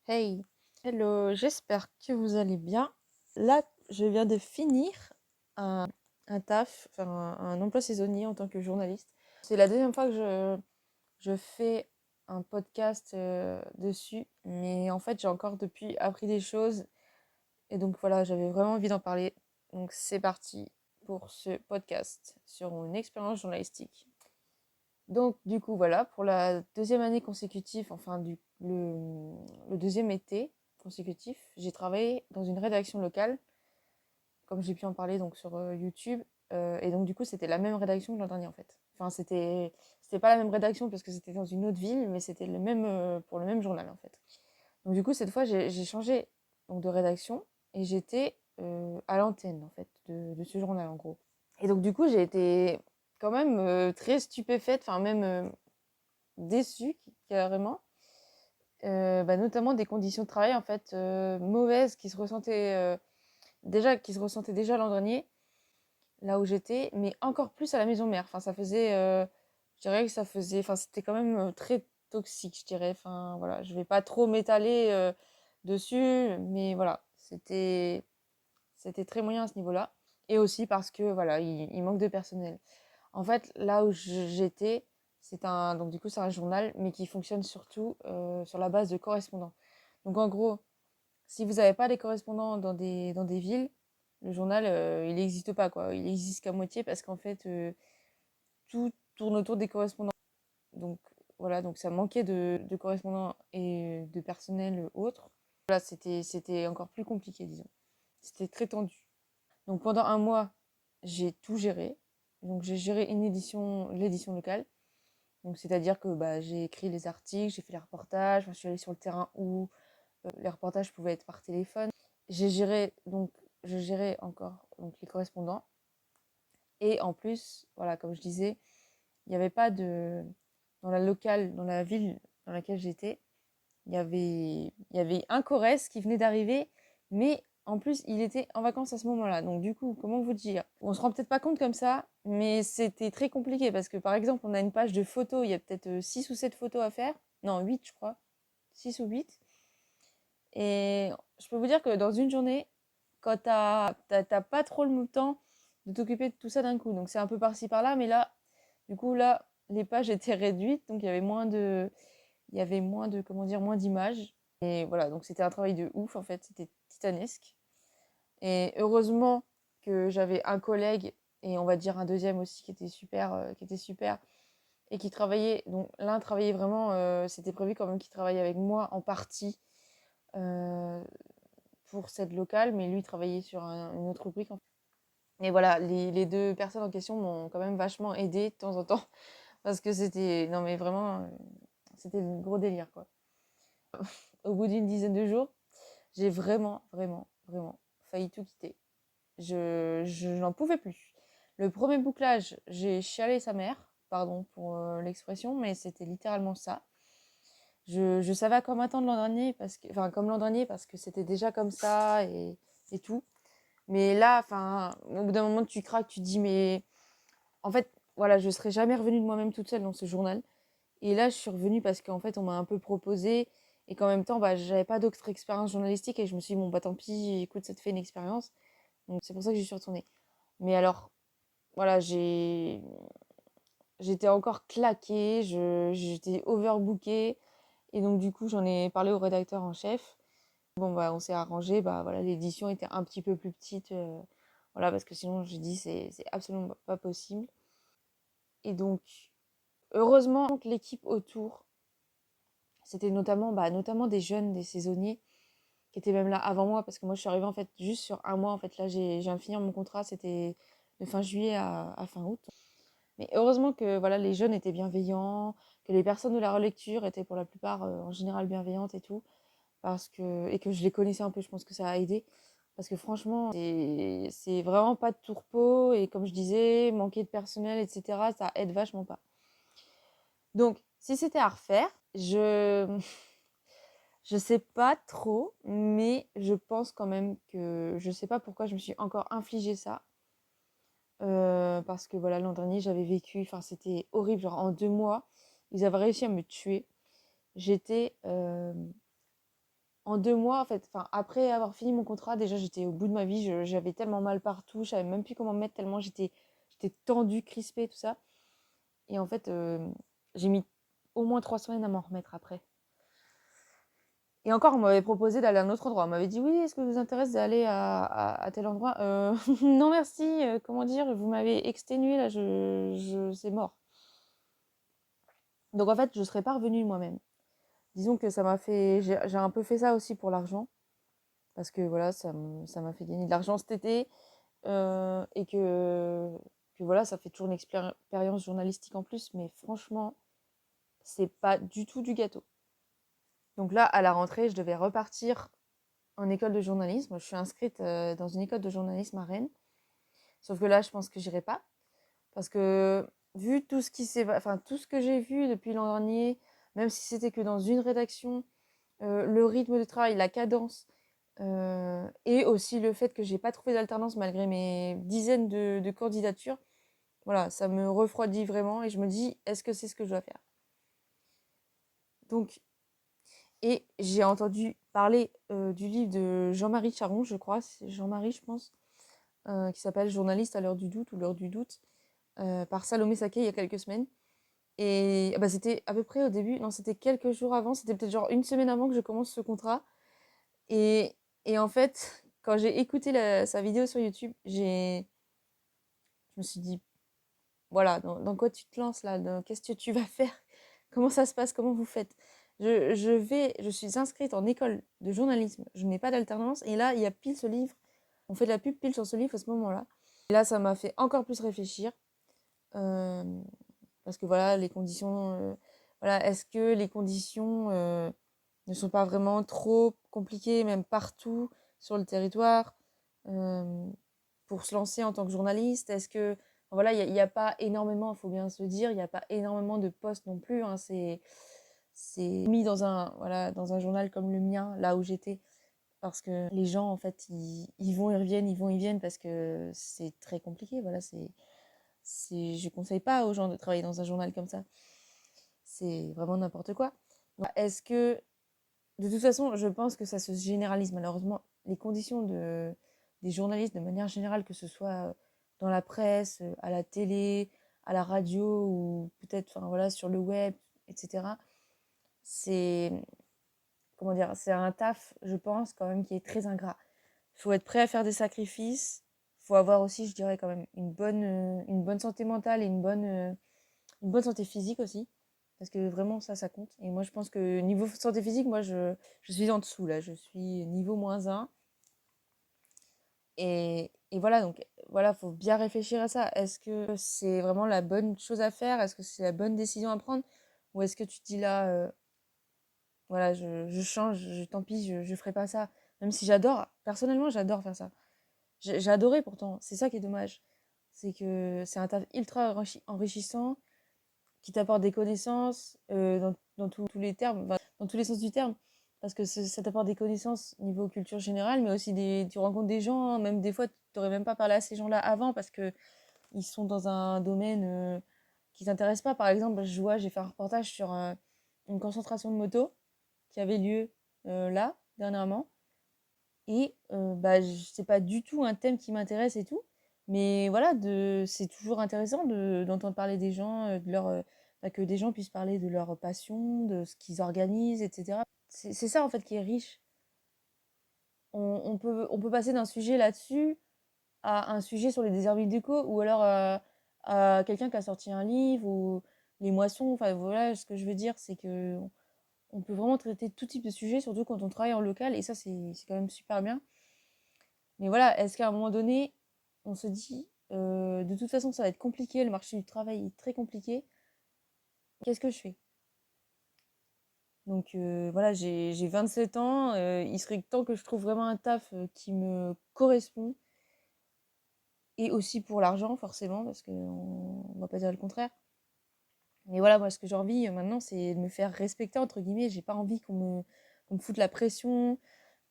Hey, hello, j'espère que vous allez bien. Là, je viens de finir un, un taf, enfin un emploi saisonnier en tant que journaliste. C'est la deuxième fois que je fais un podcast dessus, mais en fait, j'ai encore depuis appris des choses et donc voilà, j'avais vraiment envie d'en parler. Donc c'est parti pour ce podcast sur mon expérience journalistique. Donc du coup, voilà, pour la deuxième année consécutive, le deuxième été consécutif, j'ai travaillé dans une rédaction locale, comme j'ai pu en parler donc sur YouTube. Et donc du coup, c'était la même rédaction que l'an dernier en fait. Enfin, c'était pas la même rédaction parce que c'était dans une autre ville, mais c'était le même pour le même journal en fait. Donc du coup, cette fois, j'ai changé donc, de rédaction et j'étais à l'antenne en fait de ce journal en gros. Et donc du coup, j'ai été quand même très stupéfaite, enfin même déçue carrément, notamment des conditions de travail en fait mauvaises qui se ressentaient déjà l'an dernier, là où j'étais, mais encore plus à la maison mère. Enfin, je dirais que ça faisait, enfin, c'était quand même très toxique, je dirais. Enfin, voilà, je vais pas trop m'étaler dessus, mais voilà, c'était très moyen à ce niveau-là. Et aussi parce que voilà, il manque de personnel. En fait, là où j'étais, donc du coup, c'est un journal, mais qui fonctionne surtout sur la base de correspondants. Donc en gros, si vous n'avez pas des correspondants dans des villes, le journal, il n'existe pas, quoi. Il existe qu'à moitié parce qu'en fait, tout tourne autour des correspondants. Donc voilà, donc ça manquait de correspondants et de personnel autre. Voilà, c'était encore plus compliqué, disons. C'était très tendu. Donc pendant un mois, j'ai tout géré. Donc j'ai géré l'édition locale. Donc c'est-à-dire que bah, j'ai écrit les articles, j'ai fait les reportages, je suis allée sur le terrain où les reportages pouvaient être par téléphone. Je gérais encore donc, les correspondants. Et en plus, voilà, comme je disais, il n'y avait pas de... Dans la ville dans laquelle j'étais, il y avait un Corrèze qui venait d'arriver, mais en plus, il était en vacances à ce moment-là. Donc du coup, comment vous dire? On se rend peut-être pas compte comme ça, mais c'était très compliqué parce que par exemple, on a une page de photos, il y a peut-être 6 ou 7 photos à faire. Non, 8 je crois. 6 ou 8. Et je peux vous dire que dans une journée, quand t'as pas trop le temps de t'occuper de tout ça d'un coup. Donc c'est un peu par-ci par-là, mais là, du coup, là, les pages étaient réduites, donc il y avait moins de, comment dire, moins d'images. Et voilà, donc c'était un travail de ouf, en fait, c'était titanesque. Et heureusement que j'avais un collègue et on va dire un deuxième aussi qui était super et qui travaillait. Donc l'un travaillait vraiment, c'était prévu quand même qu'il travaille avec moi en partie euh, pour cette locale, mais lui travaillait sur une autre rubrique. Et voilà, les deux personnes en question m'ont quand même vachement aidé de temps en temps parce que c'était, non mais vraiment, c'était un gros délire quoi. Au bout d'une dizaine de jours, j'ai vraiment failli tout quitter. Je n'en pouvais plus. Le premier bouclage, j'ai chialé sa mère, pardon pour l'expression, mais c'était littéralement ça. Je savais à quoi m'attendre l'an dernier, comme l'an dernier, parce que c'était déjà comme ça et tout. Mais là, enfin, au bout d'un moment, tu craques, tu te dis, mais en fait, voilà, je serais jamais revenue de moi-même toute seule dans ce journal. Et là, je suis revenue parce qu'en fait, on m'a un peu proposé et qu'en même temps, bah, j'avais pas d'autre expérience journalistique et je me suis dit, bon, bah tant pis, écoute, ça te fait une expérience. Donc, c'est pour ça que j'y suis retournée. Mais alors, voilà, j'étais encore claquée, j'étais overbookée. Et donc, du coup, j'en ai parlé au rédacteur en chef. Bon, bah, on s'est arrangé, bah, voilà, l'édition était un petit peu plus petite. Voilà, parce que sinon, j'ai dit, c'est absolument pas possible. Et donc, heureusement que l'équipe autour, c'était notamment des jeunes, des saisonniers, qui étaient même là avant moi, parce que moi, je suis arrivée en fait juste sur un mois. En fait, là, j'ai viens de finir mon contrat, c'était de fin juillet à fin août. Mais heureusement que voilà, les jeunes étaient bienveillants, que les personnes de la relecture étaient pour la plupart en général bienveillantes et tout, et que je les connaissais un peu, je pense que ça a aidé. Parce que franchement, c'est vraiment pas de tourpeau, et comme je disais, manquer de personnel, etc., ça aide vachement pas. Donc, si c'était à refaire, je sais pas trop, mais je pense quand même que je sais pas pourquoi je me suis encore infligé ça. Parce que voilà, l'an dernier, j'avais vécu, enfin, c'était horrible. Genre, en 2 mois, ils avaient réussi à me tuer. J'étais en 2 mois, en fait, enfin, après avoir fini mon contrat, déjà, j'étais au bout de ma vie. J'avais tellement mal partout. Je savais même plus comment me mettre tellement j'étais tendue, crispée, tout ça. Et en fait, j'ai mis au moins 3 semaines à m'en remettre après. Et encore, on m'avait proposé d'aller à un autre endroit. On m'avait dit: «Oui, est-ce que ça vous intéresse d'aller à tel endroit?» Non merci, comment dire? Vous m'avez exténuée là, je c'est mort. Donc en fait, je serais pas revenue moi-même. Disons que ça m'a fait j'ai un peu fait ça aussi pour l'argent parce que voilà, ça m'a fait gagner de l'argent cet été, et que voilà, ça fait toujours une expérience journalistique en plus, mais franchement, c'est pas du tout du gâteau. Donc là, à la rentrée, je devais repartir en école de journalisme. Je suis inscrite dans une école de journalisme à Rennes. Sauf que là, je pense que j'irai pas. Parce que vu tout ce tout ce que j'ai vu depuis l'an dernier, même si c'était que dans une rédaction, le rythme de travail, la cadence, et aussi le fait que j'ai pas trouvé d'alternance malgré mes dizaines de candidatures, voilà, ça me refroidit vraiment et je me dis, est-ce que c'est ce que je dois faire? Donc, et j'ai entendu parler du livre de Jean-Marie Charon, je crois, c'est Jean-Marie, je pense, qui s'appelle Journaliste à l'heure du doute ou l'heure du doute, par Salomé Saké il y a quelques semaines. Et bah, c'était à peu près au début, non, c'était quelques jours avant, c'était peut-être genre une semaine avant que je commence ce contrat. Et, et en fait, quand j'ai écouté sa vidéo sur YouTube, je me suis dit, voilà, dans quoi tu te lances là? Qu'est-ce que tu vas faire? Comment ça se passe? Comment vous faites? Je suis inscrite en école de journalisme, je n'ai pas d'alternance, et là, il y a pile ce livre, on fait de la pub pile sur ce livre à ce moment-là. Et là, ça m'a fait encore plus réfléchir, euh, parce que voilà, les conditions, voilà, est-ce que les conditions ne sont pas vraiment trop compliquées, même partout sur le territoire, euh, pour se lancer en tant que journaliste? Est-ce que voilà, il y a pas énormément, il faut bien se dire, il n'y a pas énormément de postes non plus, hein, c'est mis dans un voilà, dans un journal comme le mien, là où j'étais, parce que les gens en fait ils vont, ils reviennent, ils vont, ils viennent parce que c'est très compliqué. Voilà, je conseille pas aux gens de travailler dans un journal comme ça. C'est vraiment n'importe quoi. Donc, est-ce que de toute façon, je pense que ça se généralise malheureusement. Les conditions des journalistes, de manière générale, que ce soit dans la presse, à la télé, à la radio ou peut-être enfin, voilà, sur le web, etc. C'est comment dire, c'est un taf, je pense, quand même, qui est très ingrat. Il faut être prêt à faire des sacrifices. Il faut avoir aussi, je dirais, quand même, une bonne santé mentale et une bonne santé physique aussi. Parce que vraiment, ça compte. Et moi, je pense que niveau santé physique, moi, je suis en dessous, là. Je suis niveau -1. Et voilà, donc, voilà, faut bien réfléchir à ça. Est-ce que c'est vraiment la bonne chose à faire? Est-ce que c'est la bonne décision à prendre? Ou est-ce que tu te dis là, voilà, je change, tant pis, je ferai pas ça. Même si j'adore, personnellement, j'adore faire ça. J'ai adoré pourtant. C'est ça qui est dommage. C'est que c'est un taf ultra enrichissant qui t'apporte des connaissances dans tous les termes, enfin, dans tous les sens du terme. Parce que ça t'apporte des connaissances niveau culture générale, mais aussi tu rencontres des gens, hein, même des fois, tu n'aurais même pas parlé à ces gens-là avant parce que ils sont dans un domaine qui t'intéresse pas. Par exemple, j'ai fait un reportage sur une concentration de motos qui avait lieu là, dernièrement. Et bah, c'est pas du tout un thème qui m'intéresse et tout. Mais voilà, c'est toujours intéressant d'entendre parler des gens, bah, que des gens puissent parler de leur passion, de ce qu'ils organisent, etc. C'est ça en fait qui est riche. On peut passer d'un sujet là-dessus à un sujet sur les déserts médicaux ou alors à quelqu'un qui a sorti un livre ou les moissons. Enfin voilà, ce que je veux dire, c'est que on peut vraiment traiter tout type de sujet, surtout quand on travaille en local, et ça, c'est quand même super bien. Mais voilà, est-ce qu'à un moment donné, on se dit, de toute façon, ça va être compliqué, le marché du travail est très compliqué, qu'est-ce que je fais? Donc voilà, j'ai 27 ans, il serait temps que je trouve vraiment un taf qui me correspond, et aussi pour l'argent, forcément, parce qu'on ne va pas dire le contraire. Mais voilà, moi, ce que j'ai envie maintenant, c'est de me faire respecter, entre guillemets. J'ai pas envie qu'on me foute la pression,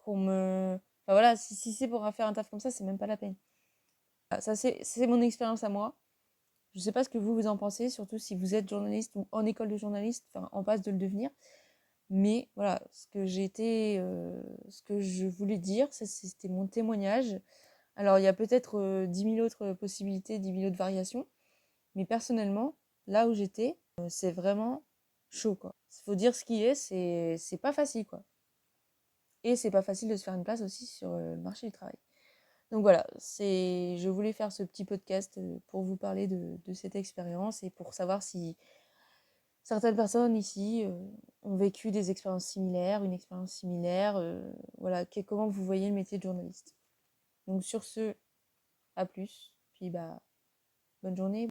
qu'on me... Enfin voilà, si c'est pour faire un taf comme ça, c'est même pas la peine. Voilà, ça, c'est mon expérience à moi. Je sais pas ce que vous en pensez, surtout si vous êtes journaliste ou en école de journaliste, enfin en passe de le devenir. Mais voilà, ce que je voulais dire, c'était mon témoignage. Alors, il y a peut-être 10 000 autres possibilités, 10 000 autres variations. Mais personnellement, là où j'étais, c'est vraiment chaud, quoi. Il faut dire ce qui est, c'est pas facile, quoi. Et c'est pas facile de se faire une place aussi sur le marché du travail. Donc voilà, je voulais faire ce petit podcast pour vous parler de cette expérience et pour savoir si certaines personnes ici ont vécu des expériences similaires, une expérience similaire. Voilà, comment vous voyez le métier de journaliste. Donc sur ce, à plus. Puis bah, bonne journée.